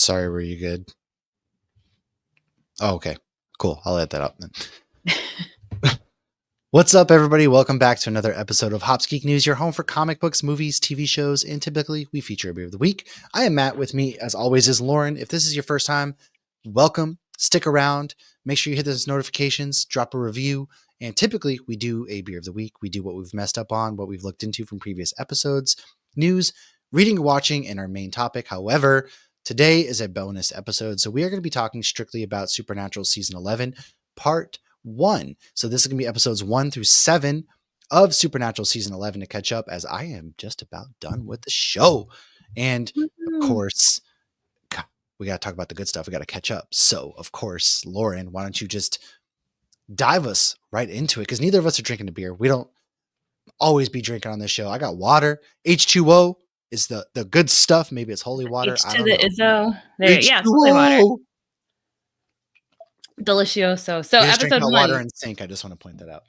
Sorry, were you good? Oh, okay. Cool. I'll edit that up then. What's up, everybody? Welcome back to another episode of Hops Geek News, your home for comic books, movies, TV shows, and typically we feature a beer of the week. I am Matt. With me, as always, is Lauren. If this is your first time, welcome. Stick around. Make sure you hit those notifications, drop a review, and typically we do a beer of the week. We do what we've messed up on, what we've looked into from previous episodes, news, reading, watching, and our main topic. However, today is a bonus episode, so we are going to be talking strictly about Supernatural Season 11, Part 1. So this is going to be episodes 1 through 7 of Supernatural Season 11 to catch up, as I am just about done with the show. And of course, God, we got to talk about the good stuff. We got to catch up. So, of course, Lauren, why don't you just dive us right into it? Because neither of us are drinking a beer. We don't always be drinking on this show. I got water. H2O is the good stuff. Maybe it's holy water. H I to don't the know. Izzo. There, yeah, it's holy water. Delicioso. So We just drink episode hot 1, water in sync. I just want to point that out.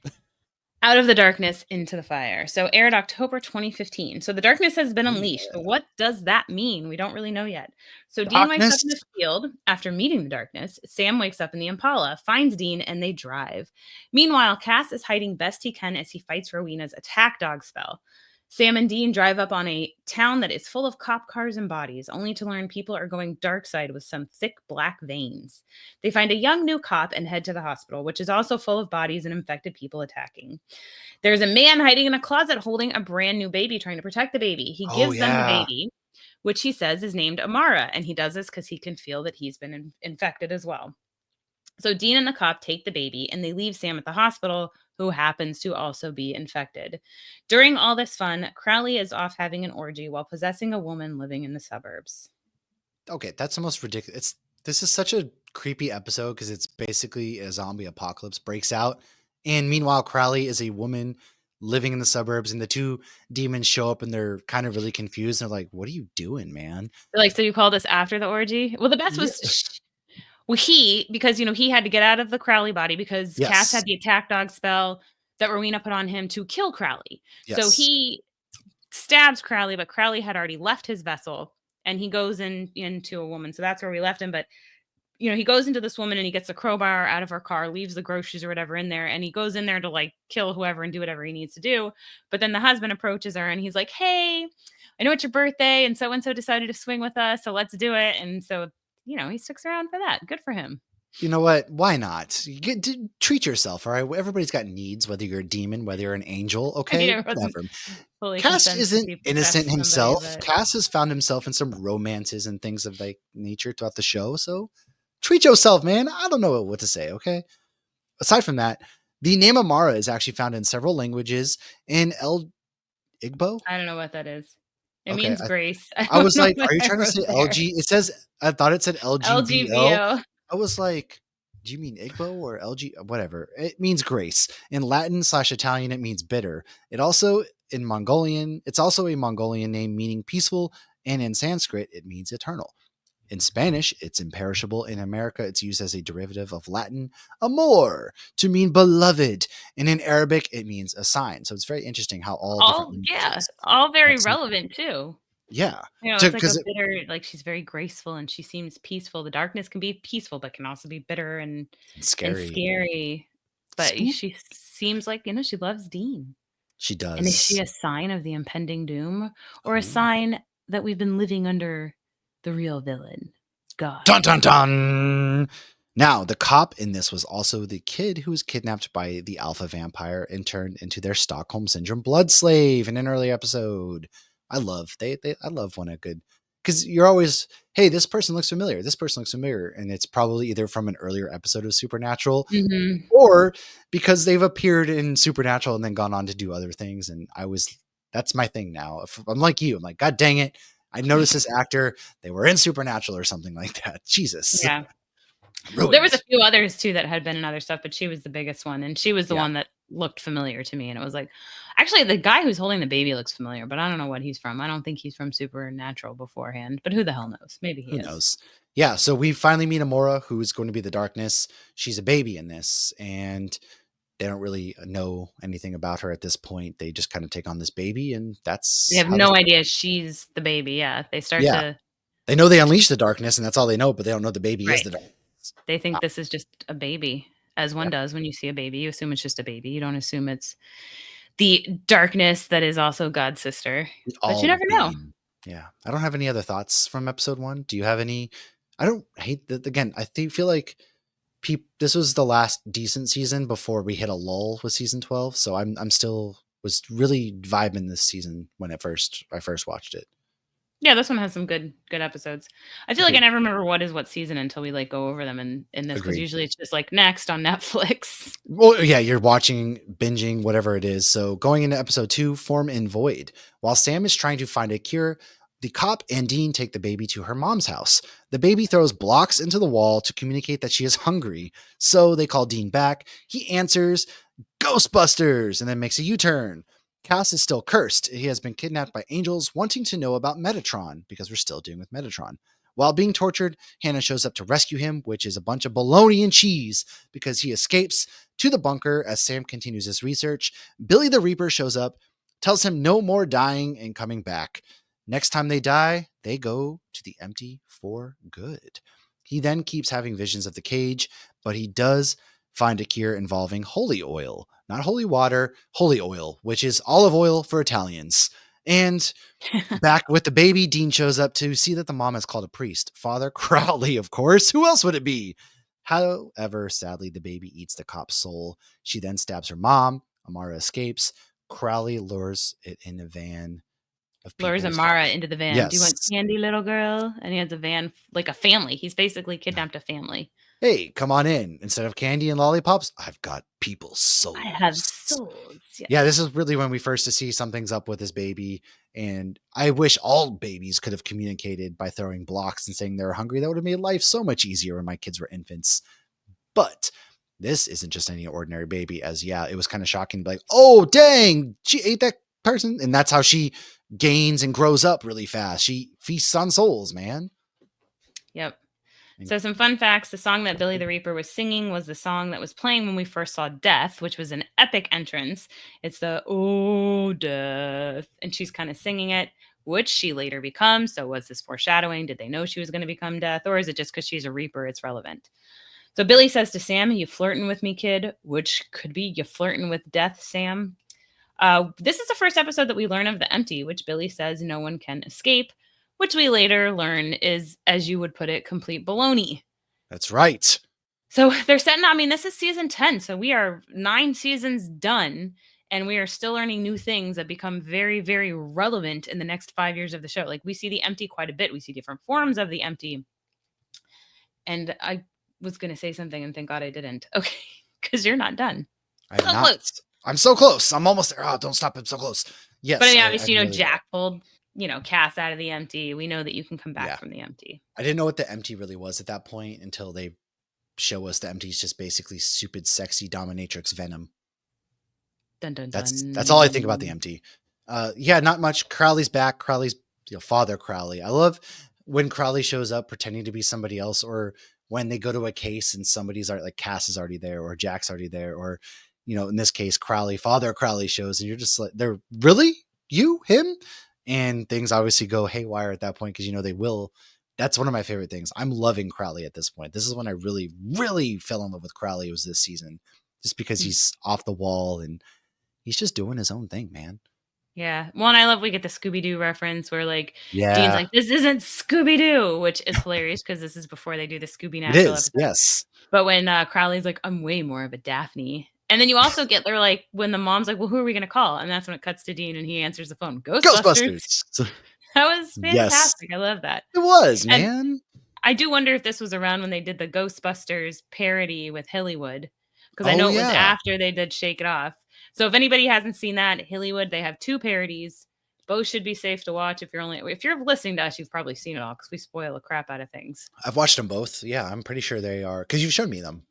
Out of the Darkness into the Fire. So aired October 2015. So the darkness has been unleashed. But what does that mean? We don't really know yet. So Dean wakes up in the field after meeting the darkness. Sam wakes up in the Impala, finds Dean, and they drive. Meanwhile, Cass is hiding best he can as he fights Rowena's attack dog spell. Sam and Dean drive up on a town that is full of cop cars and bodies, only to learn people are going dark side with some thick black veins. They find a young new cop and head to the hospital, which is also full of bodies and infected people attacking. There's a man hiding in a closet holding a brand new baby, trying to protect the baby. He gives them the baby, which he says is named Amara, and he does this because he can feel that he's been infected as well. So Dean and the cop take the baby, and they leave Sam at the hospital, who happens to also be infected. During all this fun, Crowley is off having an orgy while possessing a woman living in the suburbs. Okay, that's the most ridiculous. This is such a creepy episode because it's basically a zombie apocalypse breaks out, and meanwhile Crowley is a woman living in the suburbs, and the two demons show up and they're kind of really confused. They're like, "What are you doing, man?" They're like, so you call this after the orgy? Well, the best was because he had to get out of the Crowley body because Cass had the attack dog spell that Rowena put on him to kill Crowley. So he stabs Crowley, but Crowley had already left his vessel, and he goes into a woman. So that's where we left him. But he goes into this woman and he gets a crowbar out of her car, leaves the groceries or whatever in there, and he goes in there to like kill whoever and do whatever he needs to do. But then the husband approaches her and he's like, "Hey, I know it's your birthday, and so decided to swing with us, so let's do it." And so he sticks around for that. Good for him. You know what? Why not? You get to treat yourself, all right? Everybody's got needs, whether you're a demon, whether you're an angel, okay? Whatever. Cass isn't innocent himself. Cass has found himself in some romances and things of like nature throughout the show, so treat yourself, man. I don't know what to say, okay? Aside from that, the name Amara is actually found in several languages in Igbo. I don't know what that is. It means grace. I was like, are you trying to say LG? It says, I thought it said LGBO. I was like, do you mean Igbo or LG? Whatever. It means grace. In Latin/Italian, it means bitter. It's also a Mongolian name meaning peaceful. And in Sanskrit, it means eternal. In Spanish, it's imperishable. In America, it's used as a derivative of Latin, amor, to mean beloved. And in Arabic, it means a sign. So it's very interesting how all very relevant too. Yeah. It's like a bitter, like she's very graceful and she seems peaceful. The darkness can be peaceful, but can also be bitter and scary. But she seems like, she loves Dean. She does. And is she a sign of the impending doom or a sign that we've been living under the real villain, God? Dun, dun, dun. Now, the cop in this was also the kid who was kidnapped by the alpha vampire and turned into their Stockholm Syndrome blood slave in an early episode. I love when a good, because you're always, hey, this person looks familiar. This person looks familiar. And it's probably either from an earlier episode of Supernatural or because they've appeared in Supernatural and then gone on to do other things. And that's my thing now. If I'm like you, I'm like, God dang it. I noticed this actor. They were in Supernatural or something like that. Jesus. Yeah. There was a few others too that had been in other stuff, but she was the biggest one. And she was the one that looked familiar to me. And it was like, actually, the guy who's holding the baby looks familiar, but I don't know what he's from. I don't think he's from Supernatural beforehand, but who the hell knows? Maybe he is. Who knows? Yeah. So we finally meet Amora, who's going to be the darkness. She's a baby in this, and they don't really know anything about her at this point. They just kind of take on this baby, and they have no idea she's the baby. Yeah. They start to They know they unleash the darkness, and that's all they know, but they don't know the baby is Right. the darkness. They think Wow. this is just a baby, as one Yeah. does when you see a baby. You assume it's just a baby. You don't assume it's the darkness that is also God's sister, but you All never know. being. Yeah. I don't have any other thoughts from episode 1. Do you have any? I don't hate that. Again, feel like this was the last decent season before we hit a lull with season 12. So I'm still was really vibing this season when I first watched it. Yeah, this one has some good episodes. I feel like I Agreed. never remember what is what season until we like go over them in this, because Agreed. usually it's just like next on Netflix. Well, yeah, you're watching, binging, whatever it is. So going into episode 2, Form and Void. While Sam is trying to find a cure, the cop and Dean take the baby to her mom's house. The baby throws blocks into the wall to communicate that she is hungry. So they call Dean back. He answers, Ghostbusters, and then makes a U-turn. Cass is still cursed. He has been kidnapped by angels wanting to know about Metatron, because we're still dealing with Metatron. While being tortured, Hannah shows up to rescue him, which is a bunch of bologna and cheese, because he escapes to the bunker as Sam continues his research. Billy the Reaper shows up, tells him no more dying and coming back. Next time they die, they go to the empty for good. He then keeps having visions of the cage, but he does find a cure involving holy oil. Not holy water, holy oil, which is olive oil for Italians. And back with the baby, Dean shows up to see that the mom has called a priest. Father Crowley, of course. Who else would it be? However, sadly, the baby eats the cop's soul. She then stabs her mom. Amara escapes. Crowley lures it in a van of Lures people's. Amara into the van. Do you want Yes. candy, little girl? And he has a van, like a family. He's basically kidnapped a family. Hey, come on in. Instead of candy and lollipops, I've got people's souls. I have souls. Yes. Yeah, this is really when we first see something's up with this baby. And I wish all babies could have communicated by throwing blocks and saying they're hungry. That would have made life so much easier when my kids were infants. But this isn't just any ordinary baby, as it was kind of shocking. Like, oh, dang, she ate that person. And that's how she gains and grows up really fast. She feasts on souls, man. Yep. So some fun facts. The song that Billy the Reaper was singing was the song that was playing when we first saw Death, which was an epic entrance. It's the "Oh Death," and she's kind of singing it, which she later becomes. So was this foreshadowing? Did they know she was going to become Death, or is it just because she's a Reaper it's relevant? So Billy says to Sam, "You flirting with me, kid?" Which could be you flirting with Death, Sam. This is the first episode that we learn of the empty, which Billy says no one can escape, which we later learn is, as you would put it, complete baloney. That's right. So they're setting, this is season 10. So we are 9 seasons done, and we are still learning new things that become very, very relevant in the next 5 years of the show. Like we see the empty quite a bit. We see different forms of the empty. And I was going to say something, and thank God I didn't. Okay, because you're not done. I'm so close. I'm so close. I'm almost there. Oh, don't stop. I'm so close. Yes. But obviously, Jack pulled, Cass out of the empty. We know that you can come back from the empty. I didn't know what the empty really was at that point until they show us the empty is just basically stupid, sexy dominatrix Venom. Dun, dun, dun. That's all I think about the empty. Not much. Crowley's back. Crowley's Father Crowley. I love when Crowley shows up pretending to be somebody else, or when they go to a case and somebody's like Cass is already there, or Jack's already there, or in this case, Father Crowley shows, and you're just like, they're really him, and things obviously go haywire at that point because they will. That's one of my favorite things. I'm loving Crowley at this point. This is when I really, really fell in love with Crowley. It was this season, just because he's off the wall and he's just doing his own thing, man. Yeah. Well, and I love we get the Scooby-Doo reference where Dean's like, this isn't Scooby-Doo, which is hilarious because this is before they do the Scooby Natural episode. Yes. But when Crowley's like, I'm way more of a Daphne. And then you also get they're like, when the mom's like, well, who are we going to call? And that's when it cuts to Dean and he answers the phone. Ghostbusters. That was fantastic. Yes. I love that. It was, man. And I do wonder if this was around when they did the Ghostbusters parody with Hillywood. Because I know it was after they did Shake It Off. So if anybody hasn't seen that, Hillywood, they have 2 parodies. Both should be safe to watch. If you're listening to us, you've probably seen it all because we spoil the crap out of things. I've watched them both. Yeah, I'm pretty sure they are because you've shown me them.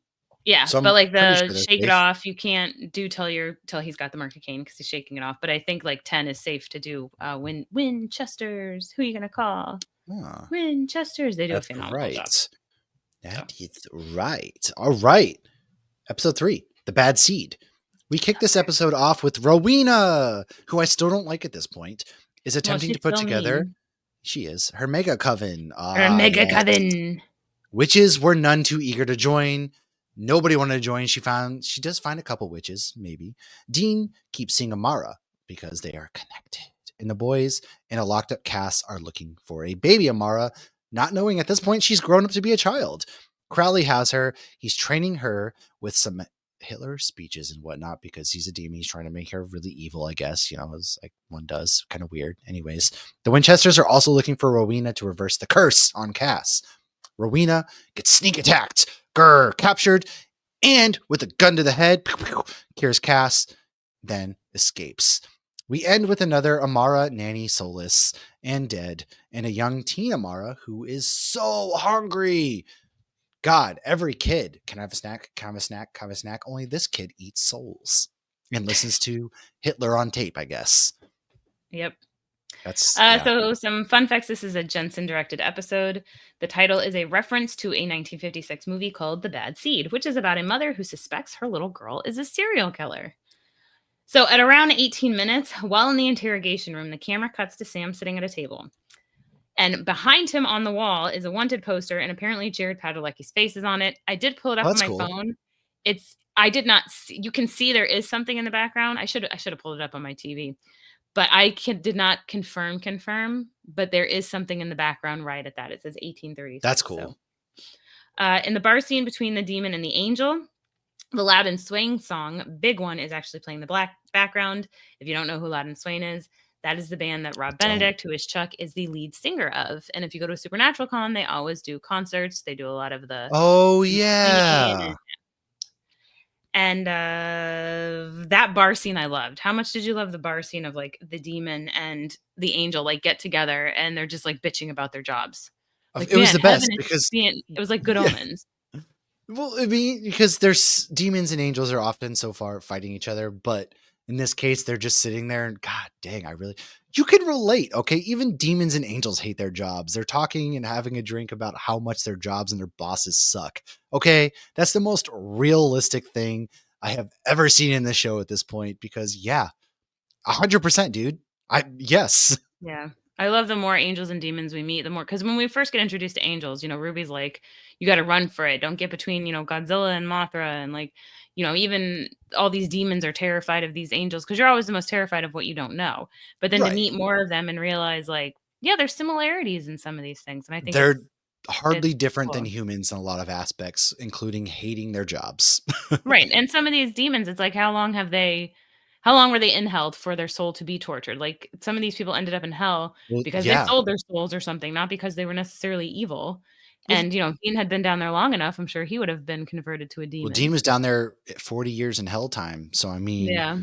Yeah, so but like the Shake It Off, you can't do till he's got the Mark of Cain because he's shaking it off. But I think 10 is safe to do. Winchesters, who are you gonna call? Winchesters. They do a phenomenal job. That is right. All right. Episode 3, The Bad Seed. We kick this episode off with Rowena, who I still don't like at this point, is attempting to put together. She is. Her mega coven. Her Ah, mega yes. coven. Witches were none too eager to join. Nobody wanted to join. She does find a couple witches, maybe. Dean keeps seeing Amara because they are connected. And the boys in a locked up cast are looking for a baby Amara, not knowing at this point she's grown up to be a child. Crowley has her. He's training her with some Hitler speeches and whatnot because he's a demon. He's trying to make her really evil, I guess, as like one does. Kind of weird. Anyways, the Winchesters are also looking for Rowena to reverse the curse on Cass. Rowena gets sneak attacked, captured, and with a gun to the head, cures Cass, then escapes. We end with another Amara, Nanny, soulless, and dead, and a young teen Amara who is so hungry. God, every kid can have a snack, can have a snack, can have a snack. Only this kid eats souls and listens to Hitler on tape, I guess. Yep. That's yeah. So some fun facts. This is a Jensen-directed episode. The title is a reference to a 1956 movie called The Bad Seed, which is about a mother who suspects her little girl is a serial killer. So at around 18 minutes, while in the interrogation room, the camera cuts to Sam sitting at a table. And behind him on the wall is a wanted poster, and apparently Jared Padalecki's face is on it. I did pull it up on my phone. I did not see, you can see there is something in the background. I should have pulled it up on my TV. But did not confirm, but there is something in the background right at that. It says 1836. That's cool. So, in the bar scene between the demon and the angel, the Loud and Swain song, Big One, is actually playing the background. If you don't know who Loud and Swain is, that is the band that Rob Benedict, who is Chuck, is the lead singer of. And if you go to a Supernatural Con, they always do concerts. They do a lot of the... Oh, yeah. And that bar scene I loved. How much did you love the bar scene of like the demon and the angel like get together and they're just like bitching about their jobs? Like, it was the best because it was like good omens. Well, I mean, because there's demons and angels are often so far fighting each other, but in this case, they're just sitting there and God dang, you can relate. Okay. Even demons and angels hate their jobs. They're talking and having a drink about how much their jobs and their bosses suck. Okay. That's the most realistic thing I have ever seen in this show at this point because 100%, dude. Yes. Yeah. I love the more angels and demons we meet, the more, because when we first get introduced to angels, Ruby's like, you got to run for it. Don't get between, Godzilla and Mothra. And like, even all these demons are terrified of these angels because you're always the most terrified of what you don't know. But then to meet more of them and realize like, yeah, there's similarities in some of these things. And I think they're hardly different cool. than humans in a lot of aspects, including hating their jobs. Right. And some of these demons, it's like, how long were they in hell for their soul to be tortured? Like some of these people ended up in hell because they sold their souls or something, not because they were necessarily evil. And, Dean had been down there long enough. I'm sure he would have been converted to a demon. Well, Dean was down there 40 years in hell time. So, I mean, yeah.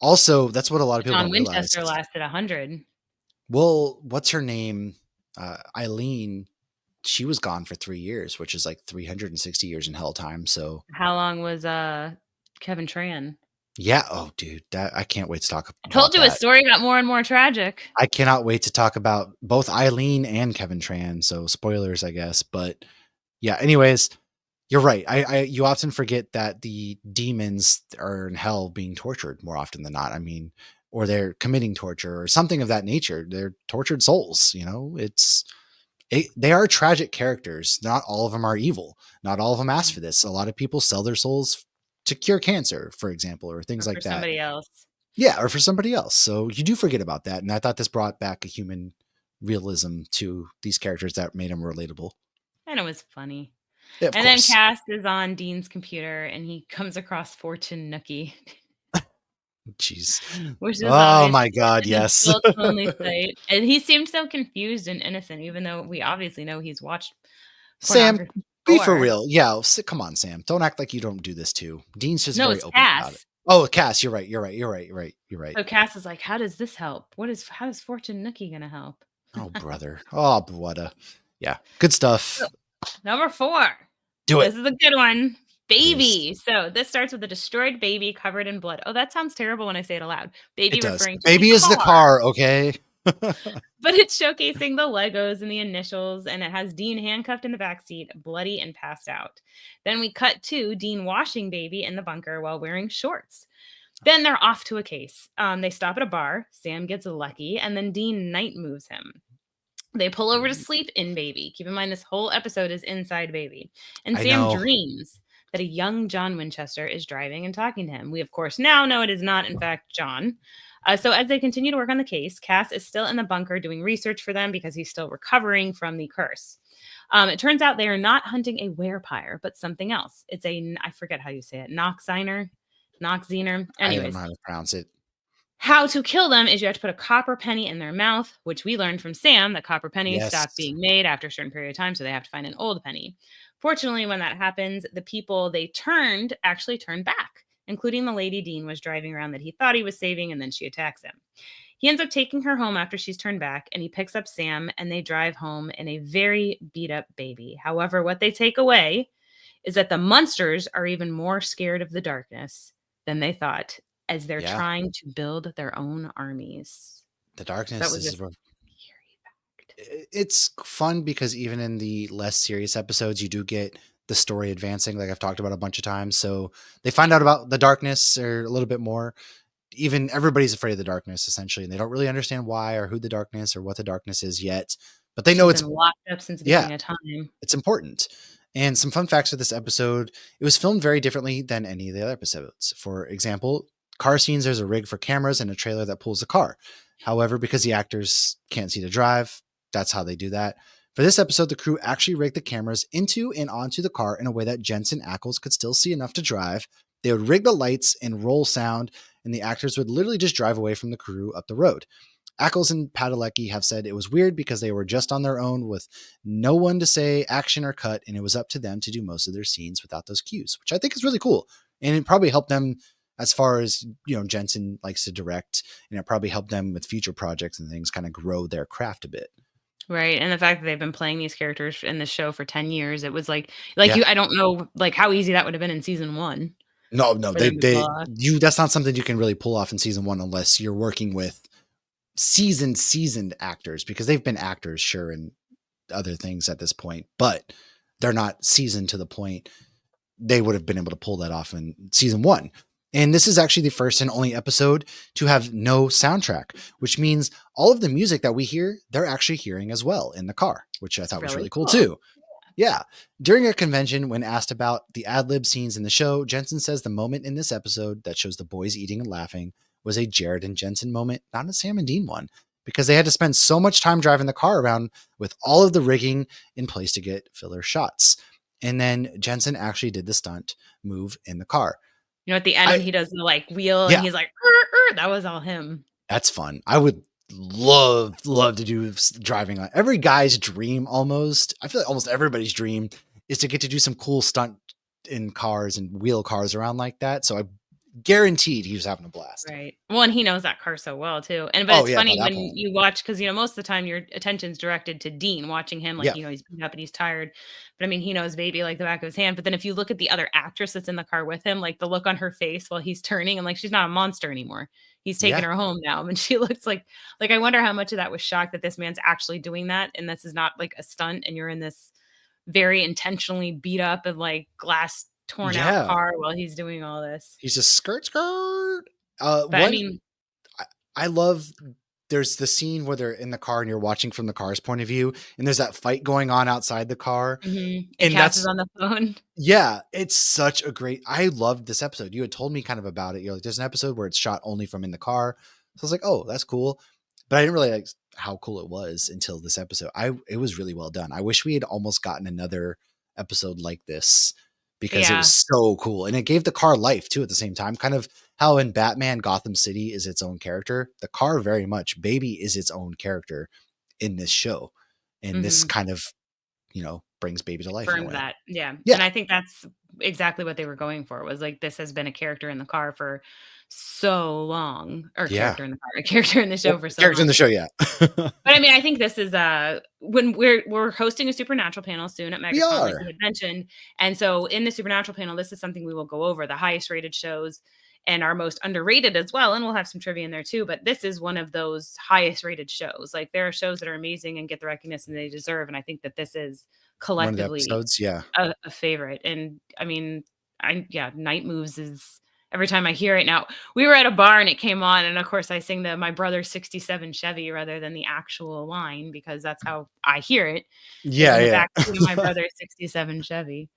Also, that's what a lot of people John don't realize. Winchester lasted 100. Well, what's her name? Eileen, she was gone for 3 years, which is like 360 years in hell time. So how long was Kevin Tran? Yeah. Oh, dude, I can't wait to talk about I told you that. His story got more and more tragic. I cannot wait to talk about both Eileen and Kevin Tran. So spoilers, I guess. But yeah, anyways, you're right. You often forget that the demons are in hell being tortured more often than not. I mean, or they're committing torture or something of that nature. They're tortured souls. They are tragic characters. Not all of them are evil. Not all of them ask for this. A lot of people sell their souls to cure cancer, for example, or things like that. For somebody else. Yeah, or for somebody else. So you do forget about that. And I thought this brought back a human realism to these characters that made them relatable. And it was funny. Yeah, and then Cass is on Dean's computer and he comes across Fortune Nookie. Jeez. Which is my God, yes. Site. And he seemed so confused and innocent, even though we obviously know he's watched Sam, be for real. Yeah, come on, Sam. Don't act like you don't do this too. Dean's just very open about it. Oh, Cass, you're right. So Cass is like, how does this help? How is Fortune Nookie gonna help? Oh, brother. Oh, brother. Yeah, good stuff. So, number 4. Do it. This is a good one. Baby. So this starts with a destroyed baby covered in blood. Oh, that sounds terrible when I say it aloud. Baby referring to baby is the car, okay? But it's showcasing the Legos and the initials, and it has Dean handcuffed in the backseat, bloody and passed out. Then we cut to Dean washing baby in the bunker while wearing shorts. Then they're off to a case. They stop at a bar. Sam gets lucky, and then Dean night moves him. They pull over to Ooh. sleep in Baby. Keep in mind, this whole episode is inside Baby. And I Sam know. dreams that a young John Winchester is driving and talking to him. We, of course, now know it is not, in fact, John. So as they continue to work on the case, Cass is still in the bunker doing research for them because he's still recovering from the curse. It turns out they are not hunting a werepire, but something else. It's I forget how you say it, Noxiner? Noxener? I don't know Anyways, how to pronounce it. how to kill them is you have to put a copper penny in their mouth, which we learned from Sam that copper pennies stop Yes. being made after a certain period of time, so they have to find an old penny. Fortunately, when that happens, the people they turned actually turn back, including the lady Dean was driving around that he thought he was saving, and then she attacks him. He ends up taking her home after she's turned back, and he picks up Sam, and they drive home in a very beat up Baby. However, what they take away is that the monsters are even more scared of the darkness than they thought as they're Yeah. trying to build their own armies. The So that darkness was a is scary fact. it's fun because even in the less serious episodes, you do get the story advancing, like I've talked about a bunch of times. So they find out about the darkness or a little bit more. Even everybody's afraid of the darkness essentially, and they don't really understand why or who the darkness or what the darkness is yet. But they know She's it's been locked up since the yeah, beginning of time. it's important. And some fun facts for this episode: it was filmed very differently than any of the other episodes. For example, car scenes, there's a rig for cameras and a trailer that pulls the car. However, because the actors can't see to drive, that's how they do that. For this episode, the crew actually rigged the cameras into and onto the car in a way that Jensen Ackles could still see enough to drive. They would rig the lights and roll sound, and the actors would literally just drive away from the crew up the road. Ackles and Padalecki have said it was weird because they were just on their own with no one to say action or cut, and it was up to them to do most of their scenes without those cues, which I think is really cool. And it probably helped them as far as, Jensen likes to direct, and it probably helped them with future projects and things kind of grow their craft a bit. Right. And the fact that they've been playing these characters in the show for 10 years, it was Yeah. you, I don't know like how easy that would have been in season one No, for them to pull off. that's not something you can really pull off in season one unless you're working with seasoned actors, because they've been actors, sure, in other things at this point, but they're not seasoned to the point they would have been able to pull that off in season one. And this is actually the first and only episode to have no soundtrack, which means all of the music that we hear, they're actually hearing as well in the car, which I It's thought was really really cool cool. too. Yeah. During a convention, when asked about the ad lib scenes in the show, Jensen says the moment in this episode that shows the boys eating and laughing was a Jared and Jensen moment, not a Sam and Dean one, because they had to spend so much time driving the car around with all of the rigging in place to get filler shots. And then Jensen actually did the stunt move in the car. At the end I, when he does the wheel and yeah, he's like, "Er, er," that was all him. that's fun. I would love to do driving. Every guy's dream almost. I feel like almost everybody's dream is to get to do some cool stunt in cars and wheel cars around like that. So I guaranteed he was having a blast. Right. Well, and he knows that car so well too. But Oh it's yeah, by funny that when point. you watch because most of the time your attention's directed to Dean, watching him Yeah. he's beat up and he's tired. But I mean, he knows Baby like the back of his hand. But then if you look at the other actress that's in the car with him, like the look on her face while he's turning, and she's not a monster anymore. He's taking Yeah. her home now, and she looks like I wonder how much of that was shocked that this man's actually doing that, and this is not like a stunt, and you're in this very intentionally beat up and glass torn out Yeah. car while he's doing all this. He's just skirt. But I One mean, I, I love there's the scene where they're in the car and you're watching from the car's point of view, and there's that fight going on outside the car. and And Cass is that's on the phone. yeah, it's such a great. I loved this episode. You had told me kind of about it. You're like, there's an episode where it's shot only from in the car. So I was like, oh, that's cool. But I didn't really like how cool it was until this episode. It was really well done. I wish we had almost gotten another episode like this because it was Yeah. so cool. And it gave the car life too at the same time. Kind of how in Batman Gotham City is its own character. The car very much, Baby is its own character in this show. And this Mhm. kind of, brings Baby to life in a Confirmed way. that, yeah, Yeah. and I think that's exactly what they were going for, was, this has been a character in the car for so long or Yeah. character in the car, a character in the Well, show for so character in long. the show, yeah. But, I mean, I think this is, when we're hosting a Supernatural panel soon at We Megacon, like are. we had mentioned, and so in the Supernatural panel, this is something we will go over, the highest rated shows and our most underrated as well, and we'll have some trivia in there too, but this is one of those highest rated shows. There are shows that are amazing and get the recognition they deserve, and I think that this is One of the collectively episodes, yeah. a favorite, and I mean, Night Moves is every time I hear it now. We were at a bar and it came on, and of course I sing the My Brother's 67 Chevy rather than the actual line because that's how I hear it, is Yeah, in the yeah. backseat of my brother's 67 Chevy.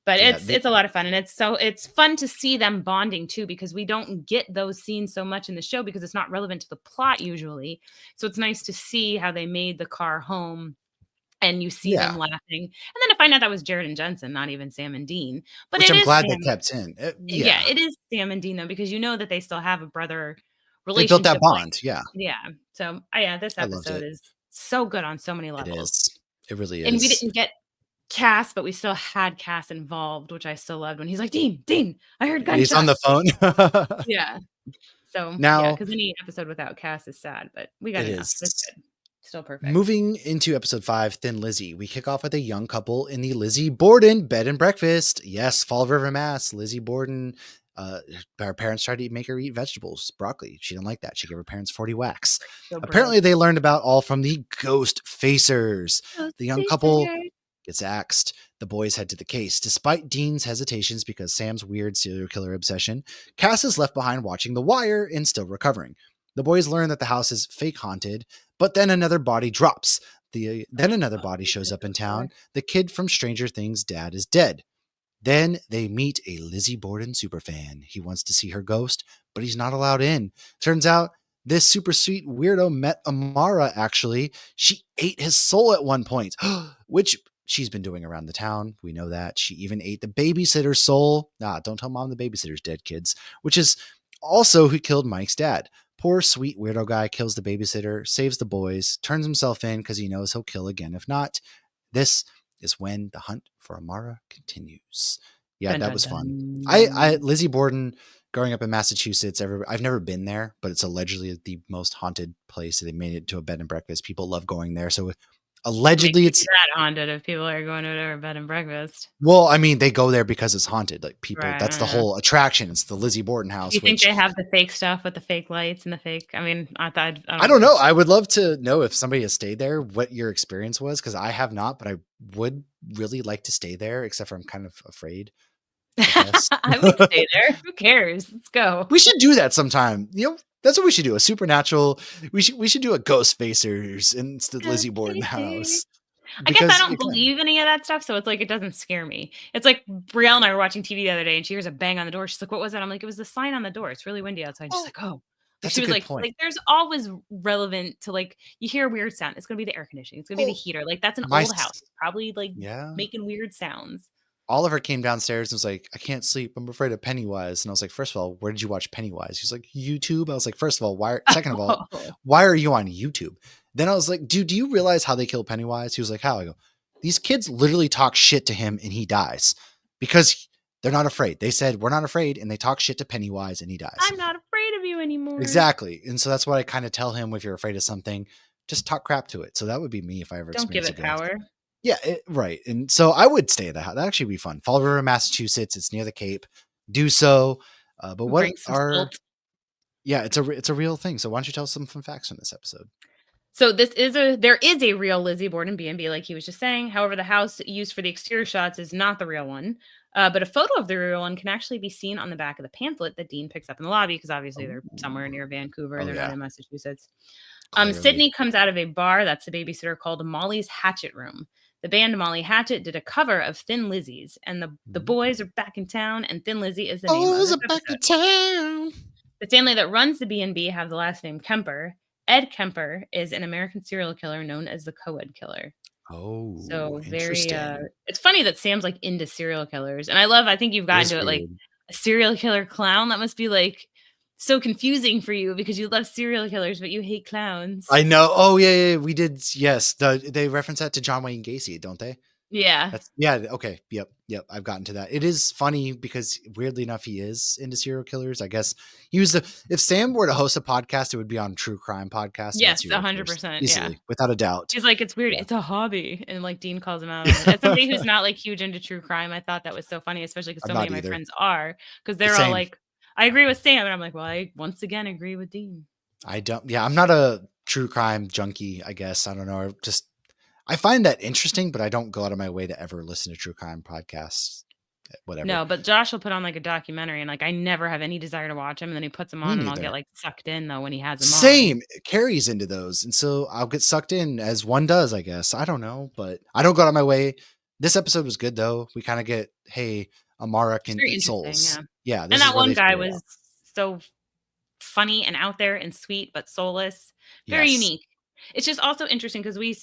But Yeah, it's a lot of fun, and it's fun to see them bonding too because we don't get those scenes so much in the show because it's not relevant to the plot usually. So it's nice to see how they made the car home and you see yeah, them laughing. And then to find out that was Jared and Jensen, not even Sam and Dean. But which it I'm is glad they Sam. kept in. Yeah, Yeah, it is Sam and Dean though, because you know that they still have a brother they built that relationship, like bond. Yeah, yeah. So, yeah, this I loved episode it. is so good on so many It levels. is. It really And we is. didn't get Cass, but we still had Cass involved, which I still loved when he's like, "Dean, Dean, I heard He's on the gunshots." phone. Yeah. So, yeah, Now, because any episode without Cass is sad, but we got it enough. That's is. good. Still perfect. Moving into episode 5, Thin Lizzy, we kick off with a young couple in the Lizzie Borden bed and breakfast. Yes, Fall River, Mass. Lizzie Borden, uh, her parents tried to make her eat vegetables, broccoli. She didn't like that. She gave her parents 40 whacks. So Apparently, bro. they learned about all from the Ghost Facers. The young couple Ghostfacers. gets axed. The boys head to the case. Despite Dean's hesitations because Sam's weird serial killer obsession, Cass is left behind watching The Wire and still recovering. The boys learn that the house is fake haunted, but then another body drops. Then another body shows up in town. The kid from Stranger Things' dad is dead. Then they meet a Lizzie Borden superfan. He wants to see her ghost, but he's not allowed in. Turns out this super sweet weirdo met Amara, actually. She ate his soul at one point, which she's been doing around the town. We know that. She even ate the babysitter's soul. Don't tell mom the babysitter's dead, kids, which is also who killed Mike's dad. Poor sweet weirdo guy kills the babysitter, saves the boys, turns himself in because he knows he'll kill again if not. This is when the hunt for Amara continues. Yeah, Dun that dun was fun. I dun. Lizzie Borden, growing up in Massachusetts, I've never been there, but it's allegedly the most haunted place. They made it to a bed and breakfast. People love going there. So What makes allegedly it be it's that haunted if people are going to their bed and breakfast? well, I mean, they go there because it's haunted. Like people, Right, that's the I whole attraction. It's the Lizzie Borden Do you house, think which they have the fake stuff with the fake lights and the fake I mean, I I don't don't know. I would love to know if somebody has stayed there, what your experience was, because I have not, but I would really like to stay there, except for I'm kind of afraid, I guess. I would stay there. Who cares? Let's go. We should do that sometime. That's what we should do. A supernatural. We should do a ghost facers instead of Lizzie Borden Ghostface. house I guess I because don't you can. believe any of that stuff, so it's like it doesn't scare me. It's like Brielle and I were watching TV the other day, and she hears a bang on the door. She's like, "What was that?" I'm like, "It was the sign on the door. It's really windy outside." She's Oh, like, "Oh." Like that's she a was good point. like, "There's always relevant to like you hear a weird sound. It's gonna be the air conditioning. It's gonna be the Well, heater. Like that's an my old house. It's probably like yeah. making weird sounds." Oliver came downstairs and was like, "I can't sleep. I'm afraid of Pennywise." And I was like, "First of all, where did you watch Pennywise?" He's like, "YouTube." I was like, "First of all, why? Second of all, Oh, why are you on YouTube?" Then I was like, "Dude, do you realize how they kill Pennywise?" He was like, "How?" I go, "These kids literally talk shit to him and he dies because they're not afraid. They said we're not afraid, and they talk shit to Pennywise and he dies." I'm not afraid of you anymore. Exactly, and so that's what I kind of tell him: if you're afraid of something, just talk crap to it. So that would be me if I ever Don't give experience a it ghost. power. Yeah, right. And so I would stay at the house. That'd actually be fun. Fall River, Massachusetts. It's near the Cape. Do so. But what Bring some are? salt. Yeah, it's a real thing. So why don't you tell us some fun facts from this episode? So there is a real Lizzie Borden B&B, like he was just saying. However, the house used for the exterior shots is not the real one. But a photo of the real one can actually be seen on the back of the pamphlet that Dean picks up in the lobby because obviously Oh, they're somewhere near Vancouver. oh They're not yeah, in Massachusetts. clearly. Sydney comes out of a bar that's a babysitter called Molly's Hatchet Room. The band Molly Hatchet did a cover of Thin Lizzy's, and the boys are back in town, and Thin Lizzy is the name Oh, of is this it back to episode. town? The family that runs the B&B have the last name Kemper. Ed Kemper is an American serial killer known as the Co-Ed Killer. Oh, So very interesting. it's funny that Sam's like into serial killers. And I think you've It gotten is to it like weird. a serial killer clown. That must be like so confusing for you because you love serial killers, but you hate clowns. I know. Oh yeah, yeah. We did. Yes, they reference that to John Wayne Gacy, don't they? Yeah. That's yeah, okay. Yep. I've gotten to that. It is funny because weirdly enough, he is into serial killers. I guess he was the if Sam were to host a podcast, it would be on true crime podcast about Yes, serial killers. 100%. Yeah. Easily, without a doubt. He's like, "It's weird. Yeah. It's a hobby." And like Dean calls him out on it. As somebody who's not like huge into true crime, I thought that was so funny, especially because I'm so many not of my either. friends are, because they're all Same. like, "I agree with Sam." And I'm like, "Well, I once again agree with Dean." I don't yeah, I'm not a true crime junkie, I guess. I don't know. I find that interesting, but I don't go out of my way to ever listen to true crime podcasts whatever. No, but Josh will put on, like, a documentary, and, like, I never have any desire to watch him, and then he puts them Me on, and I'll get, neither. like, sucked in, though, when he has them on. Same. It carries into those, and so I'll get sucked in as one does, I guess. I don't know, but I don't go out of my way. This episode was good, though. We kinda get, "Hey, Amara It's can very eat interesting, souls." yeah. Yeah, And this is that where one they guy figure it out. was so funny and out there and sweet, but soulless. Very Yes. unique. It's just also interesting because we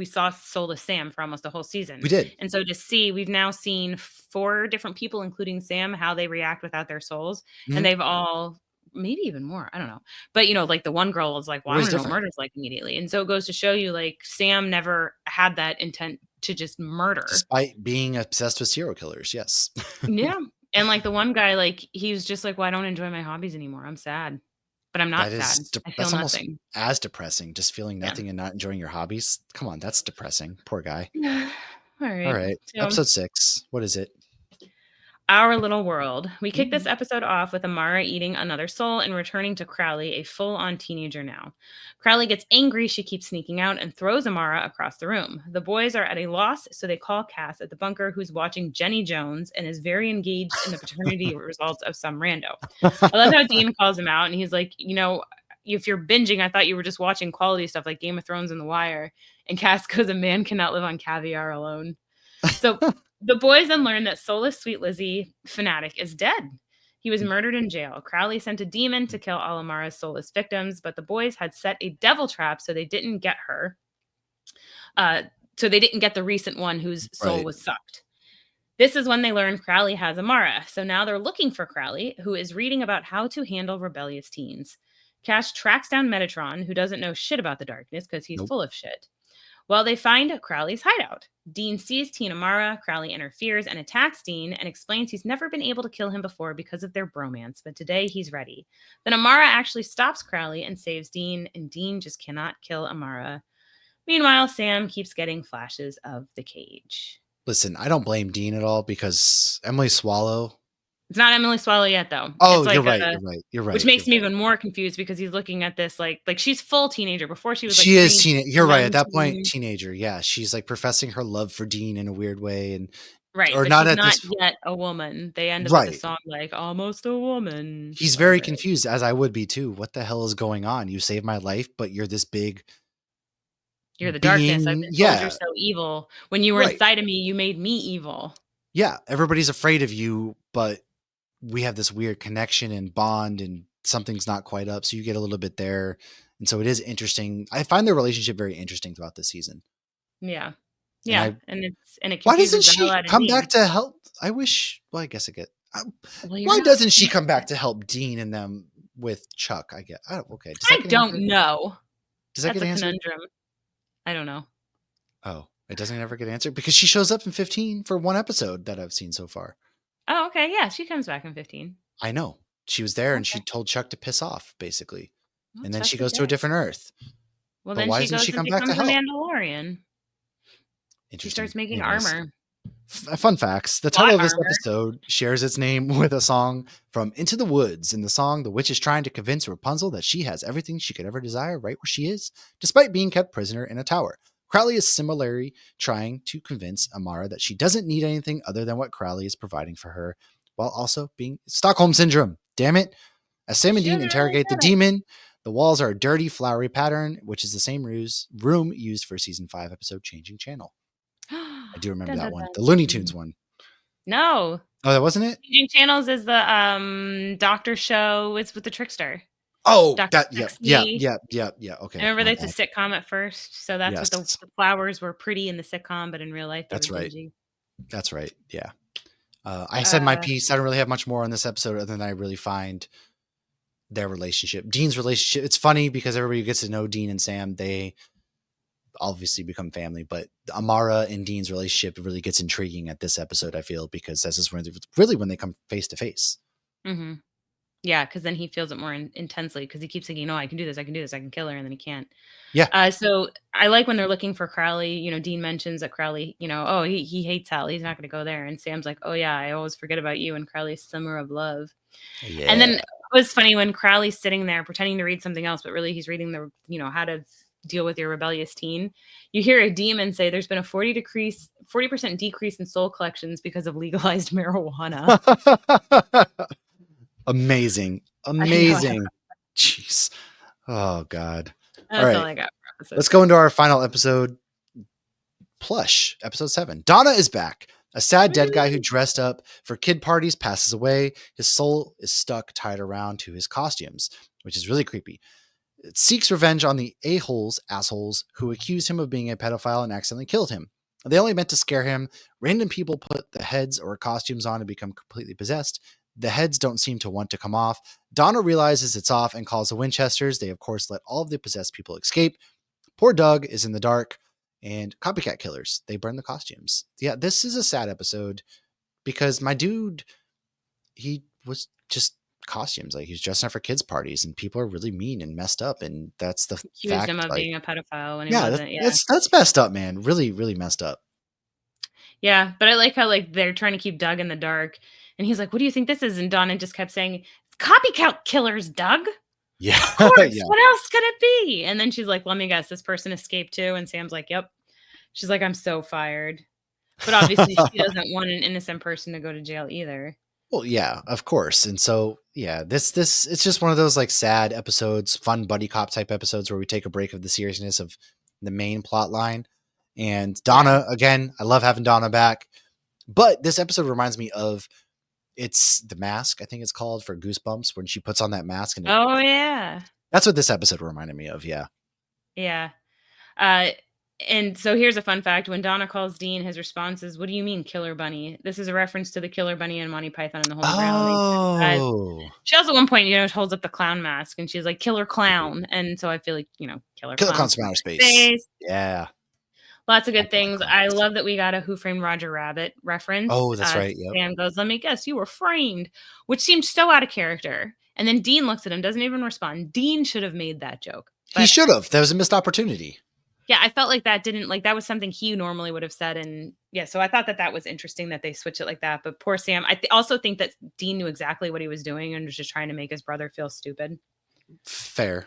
saw soulless Sam for almost a whole We season, did. and so to see we've now seen 4 different people, including Sam, how they react without their souls, and Mhm. they've all maybe even more, I don't know. But, like, the one girl was like, "Well, I Everybody's wanna know what different. murder's like immediately," and so it goes to show you, like, Sam never had that intent to just murder. Despite being obsessed with serial killers, yes. Yeah, and, like, the one guy, like, he was just like, "Well, I don't enjoy my hobbies anymore. I'm sad, but I'm That not is sad. I feel that's almost nothing." as depressing, just feeling Yeah. nothing and not enjoying your hobbies. Come on, that's depressing. Poor guy. Alright. Alright, So, episode 6. What is it? Our Little World. We kick this Ooh. episode off with Amara eating another soul and returning to Crowley, a full-on teenager now. Crowley gets angry she keeps sneaking out and throws Amara across the room. The boys are at a loss, so they call Cass at the bunker, who's watching Jenny Jones and is very engaged in the paternity results of some rando. I love how Dean calls him out, and he's like, if you're binging, I thought you were just watching quality stuff like Game of Thrones and The Wire. And Cass goes, a man cannot live on caviar alone. So the boys then learn that soulless Sweet Lizzie fanatic is dead. He was murdered in jail. Crowley sent a demon to kill all Amara's soulless victims, but the boys had set a devil trap so they didn't get her. Uh, so they didn't get the recent one whose soul Right. was sucked. This is when they learn Crowley has Amara. So now they're looking for Crowley, who is reading about how to handle rebellious teens. Cash tracks down Metatron, who doesn't know shit about the darkness because he's Nope. full of shit. Well, they find Crowley's hideout. Dean sees Teen Amara. Crowley interferes and attacks Dean and explains he's never been able to kill him before because of their bromance, but today he's ready. Then Amara actually stops Crowley and saves Dean, and Dean just cannot kill Amara. Meanwhile, Sam keeps getting flashes of the cage. Listen, I don't blame Dean at all because Emily Swallow. It's not Emily Swallow yet, though. Oh, It's you're like right, you're right, you're which right, you're makes me right. even more confused because he's looking at this like she's full teenager. Before she was like She is you're right, at that point, preteen. teenager, yeah, she's, like, professing her love for Dean in a weird way and Right, or but not she's at not this yet a woman. They end up with a right. song like "Almost a Woman," He's very whatever it is. confused, as I would be too. What the hell is going on? You saved my life, but you're this big "You're the darkness. I've being been told you're yeah, so evil. When you were right. inside of me, you made me evil." Yeah, everybody's afraid of you, but we have this weird connection and bond and something's not quite up, so you get a little bit there, and so it is interesting. I find their relationship very interesting throughout this season, Yeah. and Yeah, I and it why doesn't confuses the hell she out of come back Dean. to help? I wish well, I guess I get Well, you're why not doesn't she come back to help Dean and them with Chuck? I get oh, okay. Does that I get don't answered? know. Does that That's get a answered? conundrum. I don't know. Oh, it doesn't ever get answered because she shows up in 15 for one episode that I've seen so far. Oh, okay, yeah, she comes back in 15. I know. She was there and she Okay. told Chuck to piss off, basically. Well, And then she Chuck's a goes to a dick. different Earth. Well, But then why she doesn't goes she and come back to becomes a help? Mandalorian. She Interesting. starts making Anyways, armor. fun facts. The title Plot of this armor. episode shares its name with a song from Into the Woods. In the song, the witch is trying to convince Rapunzel that she has everything she could ever desire right where she is, despite being kept prisoner in a tower. Crowley is similarly trying to convince Amara that she doesn't need anything other than what Crowley is providing for her, while also being Stockholm Syndrome. Damn it. As Sam and Dean Should've really interrogate the said it. demon, the walls are a dirty, flowery pattern, which is the same room used for season 5 episode Changing Channel. I do remember Dun, that dun, one. dun. The Looney Tunes one. No. Oh, that wasn't it? Changing Channels is the, doctor show. It's with the trickster. Oh, Dr. that yeah, yeah, Sexy. yeah, yeah, yeah. I Okay, remember my that's a bad. sitcom at first, so that's what Yes, the flowers were pretty in the sitcom, but in real life, they were that's right. dingy. That's right. Yeah. I said my Uh, piece. I don't really have much more on this episode other than I really find their relationship, Dean's relationship. It's funny because everybody gets to know Dean and Sam. They obviously become family, but Amara and Dean's relationship really gets intriguing at this episode, I feel, because this is really when they come face to face. mhm. Yeah, because then he feels it more intensely because he keeps thinking, "No, I can do this. I can do this. I can kill her," and then he can't. Yeah. So I like when they're looking for Crowley. Dean mentions that Crowley, oh, he hates hell. He's not going to go there. And Sam's like, "Oh yeah, I always forget about you." And Crowley's Summer of Love. And then Yeah. it was funny when Crowley's sitting there pretending to read something else, but really he's reading how to deal with your rebellious teen. You hear a demon say there's been a 40% decrease in soul collections because of legalized marijuana. Amazing. I know. Amazing. Jeez. Oh, God. All That's all right. I got for episode Let's go 6. into our final episode, Plush, episode 7. Donna is back. A sad dead guy who dressed up for kid parties passes away. His soul is stuck tied around to his costumes, which is really creepy. It seeks revenge on the assholes, who accused him of being a pedophile and accidentally killed him. They only meant to scare him. Random people put the heads or costumes on and become completely possessed. The heads don't seem to want to come off. Donna realizes it's off and calls the Winchesters. They, of course, let all of the possessed people escape. Poor Doug is in the dark, and copycat killers, they burn the costumes. Yeah, this is a sad episode because my dude, he was just costumes. Like, he was dressing up for kids' parties, and people are really mean and messed up, and that's the Accused him fact. of Like, being a pedophile when he yeah, wasn't. Yeah. that's messed up, man. Really, really messed up. Yeah, but I like how, like, they're trying to keep Doug in the dark, and he's like, "What do you think this is?" And Donna just kept saying, "Copycat killers, Doug. Yeah, Of course. yeah. What else could it be?" And then she's like, "Let me guess, this person escaped too." And Sam's like, "Yep." She's like, "I'm so fired." But obviously, she doesn't want an innocent person to go to jail either. Well, yeah, of course. And so, yeah, this it's just one of those like sad episodes, fun buddy cop type episodes where we take a break of the seriousness of the main plot line. And Donna, again, I love having Donna back. But this episode reminds me of it's The Mask, I think it's called, for Goosebumps, when she puts on that mask and Oh, yeah. that's what this episode reminded me of, yeah. Yeah. Uh, and so here's a fun fact. When Donna calls Dean, his response is, "What do you mean, Killer Bunny?" This is a reference to the Killer Bunny and Monty Python and the Holy Grail in 1995. Oh. She also at one point, holds up the clown mask and she's like, "Killer Clown." And so I feel like, Killer Killer Clown's Clowns from from Outer outer Space. space. Yeah. Lots of I good do like things. I clowns. love that we got a Who Framed Roger Rabbit reference. Oh, that's right. Yep. Sam goes, "Let me guess, you were framed," which seemed so out of character. And then Dean looks at him, doesn't even respond. Dean should have made that joke. He But should have. That was a missed opportunity. yeah, I felt like that was something he normally would have said. And yeah, so I thought that was interesting that they switch it like that. But poor Sam, I also think that Dean knew exactly what he was doing and was just trying to make his brother feel stupid. Fair.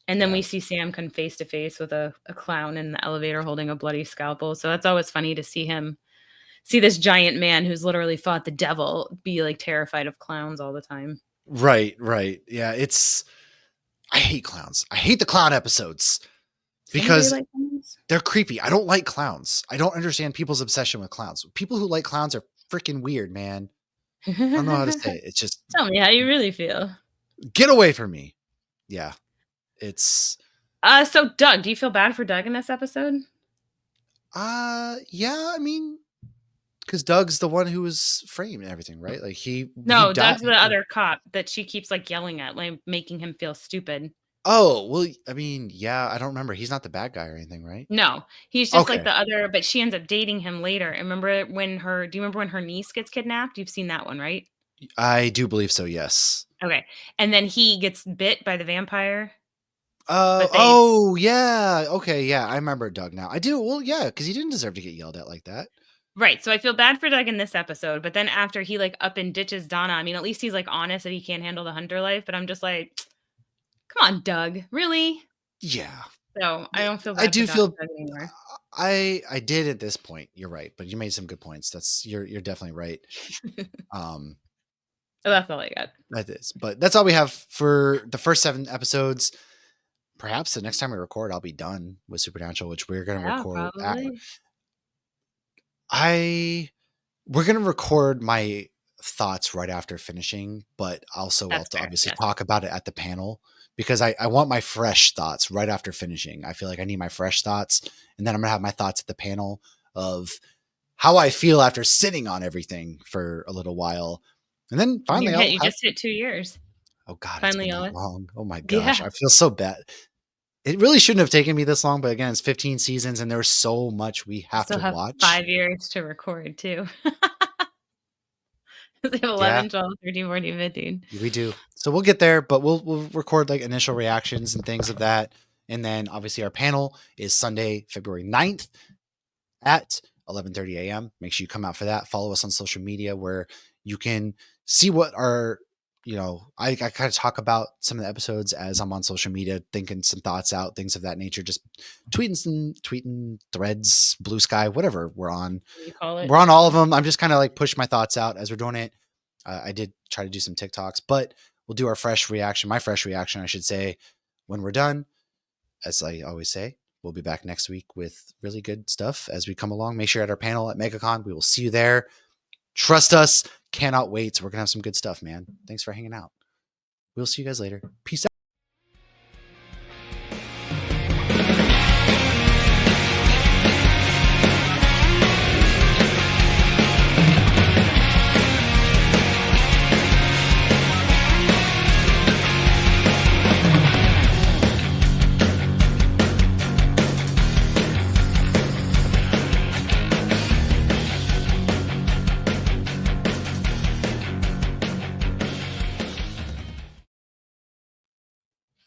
And then we see Sam come face to face with a clown in the elevator holding a bloody scalpel. So that's always funny to see this giant man who's literally fought the devil be like terrified of clowns all the time. Right. Yeah, I hate clowns. I hate the clown episodes because they're creepy. I don't like clowns. I don't understand people's obsession with clowns. People who like clowns are freaking weird, man. I don't know how to say it. It's just, tell me how you really feel. Get away from me. Yeah. It's so Doug, do you feel bad for Doug in this episode? yeah, I mean, because Doug's the one who was framed and everything, right? Like No, Doug's the other cop that she keeps like yelling at, like making him feel stupid. Oh, well, I mean, yeah, I don't remember. He's not the bad guy or anything, right? No, he's just like Okay. the other, but she ends up dating him later. And do you remember when her niece gets kidnapped? You've seen that one, right? I do believe so, yes. Okay. And then he gets bit by the vampire. Oh, yeah. Okay, yeah, I remember Doug now. I do. Well, yeah, because he didn't deserve to get yelled at like that. Right. So I feel bad for Doug in this episode, but then after he like up and ditches Donna, I mean, at least he's like honest that he can't handle the hunter life, but I'm just like, come on, Doug, really? Yeah. So I don't feel bad I do for feel Doug anymore. I did at this point. You're right, but you made some good points. You're definitely right. So that's all I got. That is. But that's all we have for the first 7 episodes. Perhaps the next time we record, I'll be done with Supernatural, which we're going to record. Probably. We're going to record my thoughts right after finishing, but also That's I'll fair, obviously yes. talk about it at the panel because I want my fresh thoughts right after finishing. I feel like I need my fresh thoughts, and then I'm going to have my thoughts at the panel of how I feel after sitting on everything for a little while. And then finally You just hit 2 years. Oh God, Finally, it's been that Owen. long. Oh my gosh, Yeah. I feel so bad. It really shouldn't have taken me this long, but again, it's 15 seasons and there's so much we have Still to have watch. 5 years to record too. They have 11, 12, 13, 14, 15. We do. So we'll get there, but we'll record like initial reactions and things of that. And then obviously our panel is Sunday, February 9th at 11:30 a.m. Make sure you come out for that. Follow us on social media where you can see what our I kind of talk about some of the episodes as I'm on social media, thinking some thoughts out, things of that nature, just tweeting threads, Blue Sky, whatever we're on. You call it. We're on all of them. I'm just kind of like push my thoughts out as we're doing it. I did try to do some TikToks, but we'll do our fresh reaction, my fresh reaction, I should say, when we're done. As I always say, we'll be back next week with really good stuff as we come along. Make sure at our panel at Megacon, we will see you there. Trust us. Cannot wait. So we're going to have some good stuff, man. Thanks for hanging out. We'll see you guys later. Peace out.